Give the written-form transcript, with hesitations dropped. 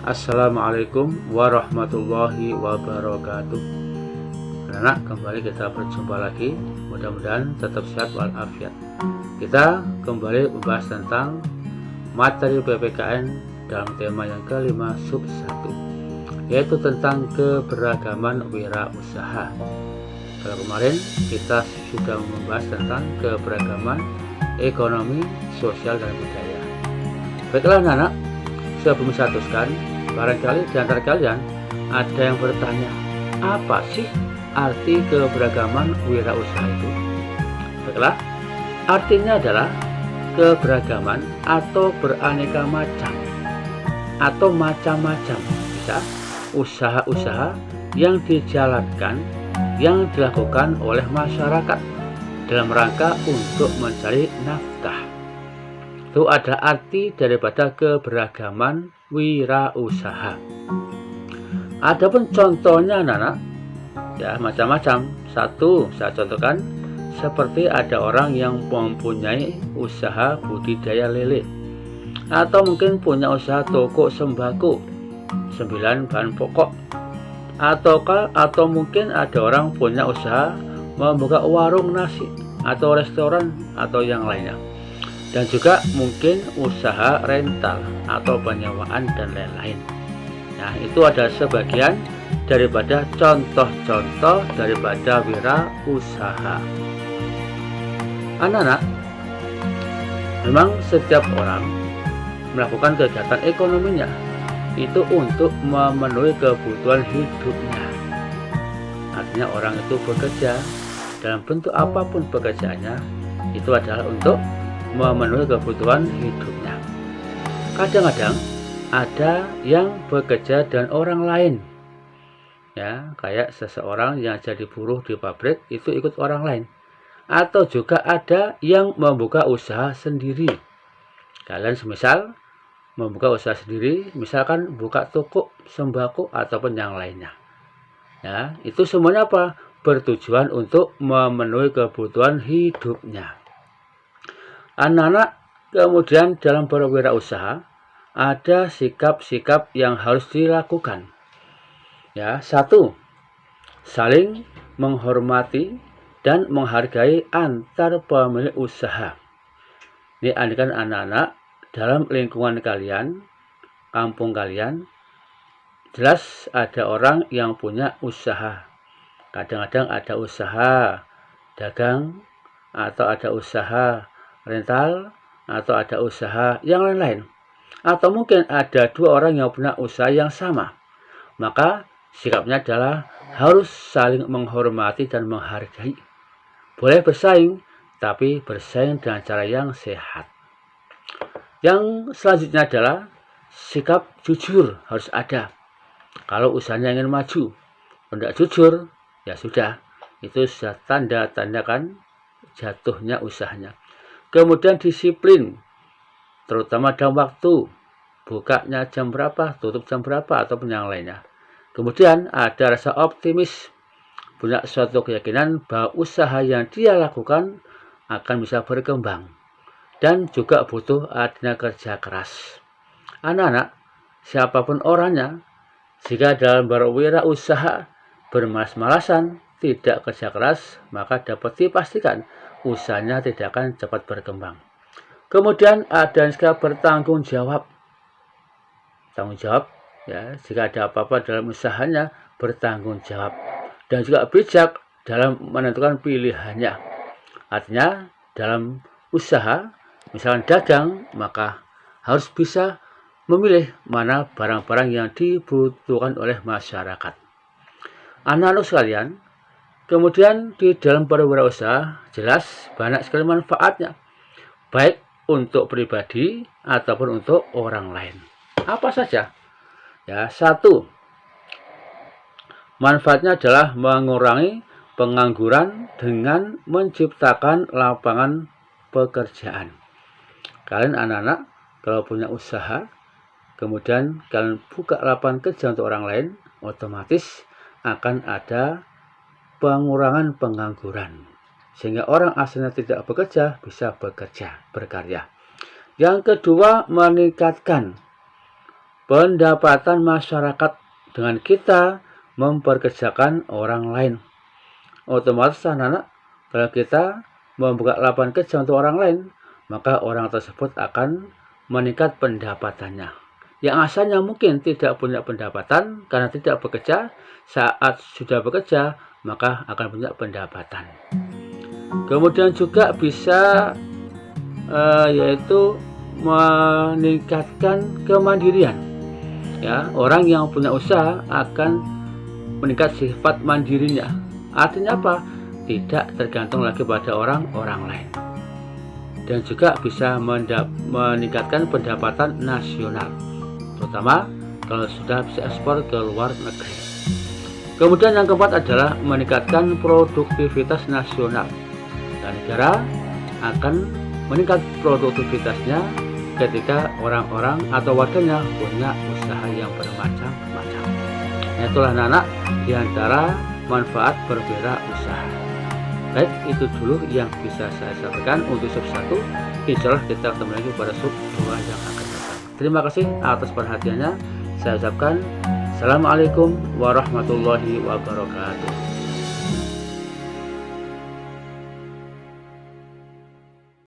Assalamualaikum warahmatullahi wabarakatuh. Anak-anak, kembali kita berjumpa lagi. Mudah-mudahan tetap sehat walafiat. Kita kembali membahas tentang materi PPKN dalam tema yang kelima sub 1, yaitu tentang keberagaman wirausaha. Kalau kemarin kita sudah membahas tentang keberagaman ekonomi, sosial, dan budaya. Baiklah anak-anak, sebelum saya teruskan, barangkali di antara kalian ada yang bertanya, apa sih arti keberagaman wirausaha itu? Baiklah, artinya adalah keberagaman atau beraneka macam atau macam-macam, bisa usaha-usaha yang dijalankan, yang dilakukan oleh masyarakat dalam rangka untuk mencari nafkah. Itu ada arti daripada keberagaman wirausaha. Adapun contohnya anak-anak, ya macam-macam. Satu, saya contohkan, seperti ada orang yang mempunyai usaha budidaya lele, atau mungkin punya usaha toko sembako 9 bahan pokok, atau mungkin ada orang punya usaha membuka warung nasi atau restoran atau yang lainnya, dan juga mungkin usaha rental atau penyewaan dan lain-lain. Nah, itu ada sebagian daripada contoh-contoh daripada wirausaha. Anak-anak, memang setiap orang melakukan kegiatan ekonominya itu untuk memenuhi kebutuhan hidupnya. Artinya orang itu bekerja dalam bentuk apapun pekerjaannya, itu adalah untuk memenuhi kebutuhan hidupnya. Kadang-kadang ada yang bekerja dengan orang lain, ya, kayak seseorang yang jadi buruh di pabrik itu ikut orang lain, atau juga ada yang membuka usaha sendiri. Kalian semisal membuka usaha sendiri, misalkan buka toko sembako ataupun yang lainnya, ya, itu semuanya apa? Bertujuan untuk memenuhi kebutuhan hidupnya. Anak-anak, kemudian dalam berwirausaha ada sikap-sikap yang harus dilakukan. Ya, satu, saling menghormati dan menghargai antar pemilik usaha. Ini andaikan anak-anak dalam lingkungan kalian, kampung kalian, jelas ada orang yang punya usaha. Kadang-kadang ada usaha dagang, atau ada usaha rental, atau ada usaha yang lain-lain, atau mungkin ada dua orang yang punya usaha yang sama. Maka sikapnya adalah harus saling menghormati dan menghargai. Boleh bersaing, tapi bersaing dengan cara yang sehat. Yang selanjutnya adalah sikap jujur harus ada. Kalau usahanya ingin maju, tidak jujur, ya sudah, itu sudah tanda-tandakan jatuhnya usahanya. Kemudian disiplin, terutama dalam waktu, bukanya jam berapa, tutup jam berapa, ataupun yang lainnya. Kemudian ada rasa optimis, punya suatu keyakinan bahwa usaha yang dia lakukan akan bisa berkembang, dan juga butuh adanya kerja keras. Anak-anak, siapapun orangnya, jika dalam berwirausaha bermalas-malasan, tidak kerja keras, maka dapat dipastikan usahanya tidak akan cepat berkembang. Kemudian ada yang sikap bertanggung jawab. Tanggung jawab, ya, jika ada apa-apa dalam usahanya bertanggung jawab, dan juga bijak dalam menentukan pilihannya. Artinya dalam usaha, misalkan dagang, maka harus bisa memilih mana barang-barang yang dibutuhkan oleh masyarakat. Anak-anak sekalian, kemudian di dalam berwirausaha jelas banyak sekali manfaatnya, baik untuk pribadi ataupun untuk orang lain. Apa saja? Ya, satu, manfaatnya adalah mengurangi pengangguran dengan menciptakan lapangan pekerjaan. Kalian anak-anak kalau punya usaha, kemudian kalian buka lapangan kerja untuk orang lain, otomatis akan ada pengurangan pengangguran, sehingga orang asalnya tidak bekerja bisa bekerja, berkarya. Yang kedua, meningkatkan pendapatan masyarakat dengan kita memperkerjakan orang lain. Otomatis anak-anak, kalau kita membuka lapangan kerja untuk orang lain, maka orang tersebut akan meningkat pendapatannya. Yang asalnya mungkin tidak punya pendapatan karena tidak bekerja, saat sudah bekerja maka akan punya pendapatan. Kemudian juga bisa yaitu meningkatkan kemandirian. Ya, orang yang punya usaha akan meningkat sifat mandirinya. Artinya apa? Tidak tergantung lagi pada orang lain. Dan juga bisa meningkatkan pendapatan nasional, terutama kalau sudah bisa ekspor ke luar negeri. Kemudian yang keempat adalah meningkatkan produktivitas nasional. Dan negara akan meningkat produktivitasnya ketika orang-orang atau warganya punya usaha yang bermacam-macam. Itulah anak-anak diantara manfaat berbeda usaha. Baik, itu dulu yang bisa saya sampaikan untuk sub 1. Insya Allah kita ketemu lagi pada sub 2 yang akan datang. Terima kasih atas perhatiannya. Saya ucapkan Assalamualaikum warahmatullahi wabarakatuh.